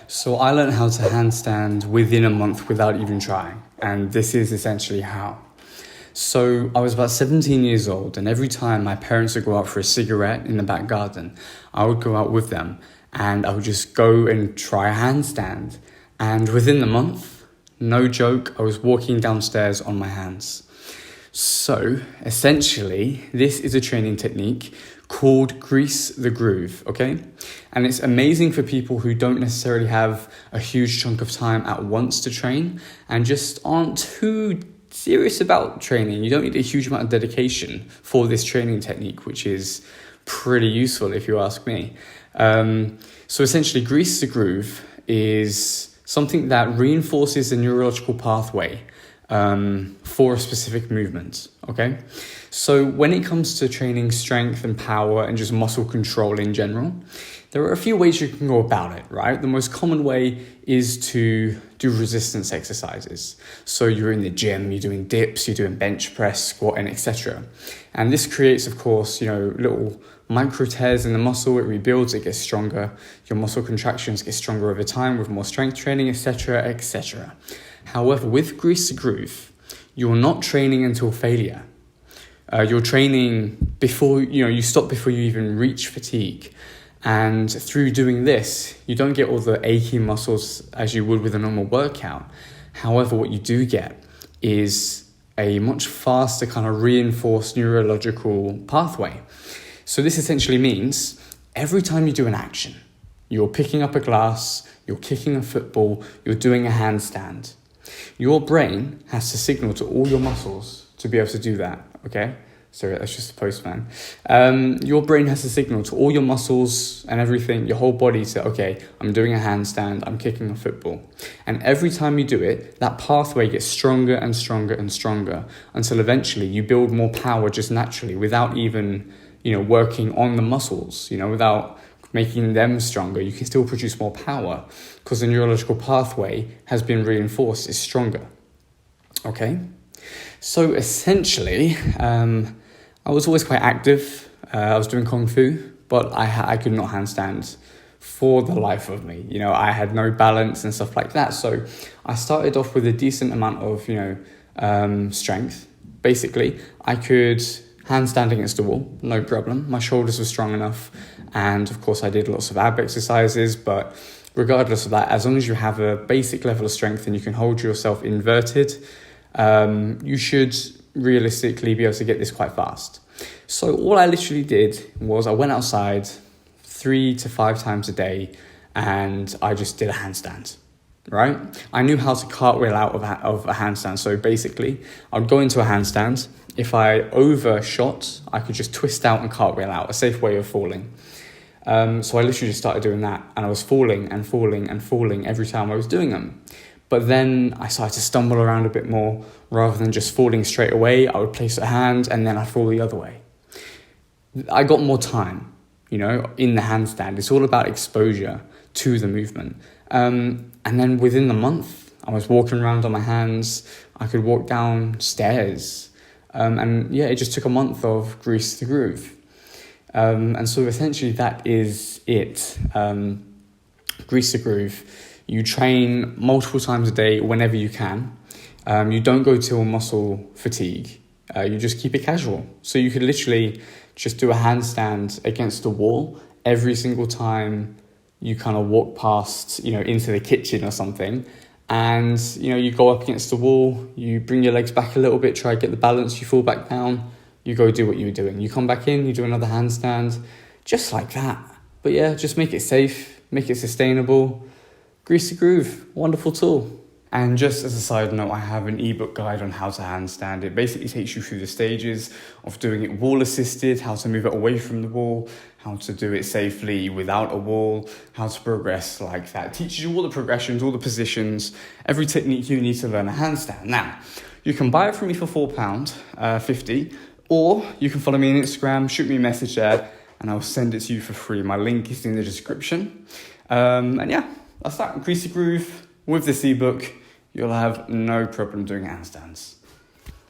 So I learned how to handstand within a month without even trying. And this is essentially how. So I was about 17 years old, and every time my parents would go out for a cigarette in the back garden, I would go out with them and I would just go and try a handstand. And within the month, no joke, I was walking downstairs on my hands. So essentially, this is a training technique called Grease the Groove, okay? And it's amazing for people who don't necessarily have a huge chunk of time at once to train and just aren't too serious about training. You don't need a huge amount of dedication for this training technique, which is pretty useful if you ask me. So essentially, Grease the Groove is something that reinforces the neurological pathway for a specific movement, okay? So when it comes to training strength and power and just muscle control in general, there are a few ways you can go about it, right? The most common way is to do resistance exercises. So you're in the gym, you're doing dips, you're doing bench press, squatting, etc. And this creates, of course, little micro tears in the muscle. It rebuilds, it gets stronger. Your muscle contractions get stronger over time with more strength training, etc., etc. However, with Grease the Groove, you're not training until failure. You're training before, you stop before you even reach fatigue. And through doing this, you don't get all the achy muscles as you would with a normal workout. However, what you do get is a much faster kind of reinforced neurological pathway. So this essentially means every time you do an action, you're picking up a glass, you're kicking a football, you're doing a handstand, your brain has to signal to all your muscles to be able to do that, okay? Sorry, that's just the postman. Your brain has to signal to all your muscles and everything, your whole body to, okay, I'm doing a handstand, I'm kicking a football. And every time you do it, that pathway gets stronger and stronger and stronger until eventually you build more power just naturally without even, working on the muscles, without making them stronger. You can still produce more power because the neurological pathway has been reinforced, is stronger. Okay? So essentially, I was always quite active. I was doing Kung Fu, but I could not handstand for the life of me. I had no balance and stuff like that. So I started off with a decent amount of, strength. Basically, I could handstand against the wall, no problem. My shoulders were strong enough. And of course, I did lots of ab exercises. But regardless of that, as long as you have a basic level of strength and you can hold yourself inverted, you should realistically be able to get this quite fast. So all I literally did was I went outside 3 to 5 times a day and I just did a handstand, right? I knew how to cartwheel out of a handstand. So basically, I would go into a handstand. If I overshot, I could just twist out and cartwheel out, a safe way of falling. So I literally just started doing that and I was falling and falling and falling every time I was doing them. But then I started to stumble around a bit more. Rather than just falling straight away, I would place a hand and then I'd fall the other way. I got more time, in the handstand. It's all about exposure to the movement. And then within the month, I was walking around on my hands. I could walk down stairs. It just took a month of Grease the Groove. And so essentially that is it. Grease the Groove. You train multiple times a day whenever you can. You don't go till muscle fatigue. You just keep it casual. So you could literally just do a handstand against the wall every single time you kind of walk past, into the kitchen or something. And, you go up against the wall, you bring your legs back a little bit, try to get the balance, you fall back down, you go do what you were doing. You come back in, you do another handstand, just like that. But yeah, just make it safe, make it sustainable. Grease the Groove, wonderful tool. And just as a side note, I have an ebook guide on how to handstand. It basically takes you through the stages of doing it wall assisted, how to move it away from the wall, how to do it safely without a wall, how to progress like that. It teaches you all the progressions, all the positions, every technique you need to learn a handstand. Now, you can buy it from me for £4.50, or you can follow me on Instagram, shoot me a message there, and I'll send it to you for free. My link is in the description. That's that. Grease the Groove with this ebook. You'll have no problem doing handstands.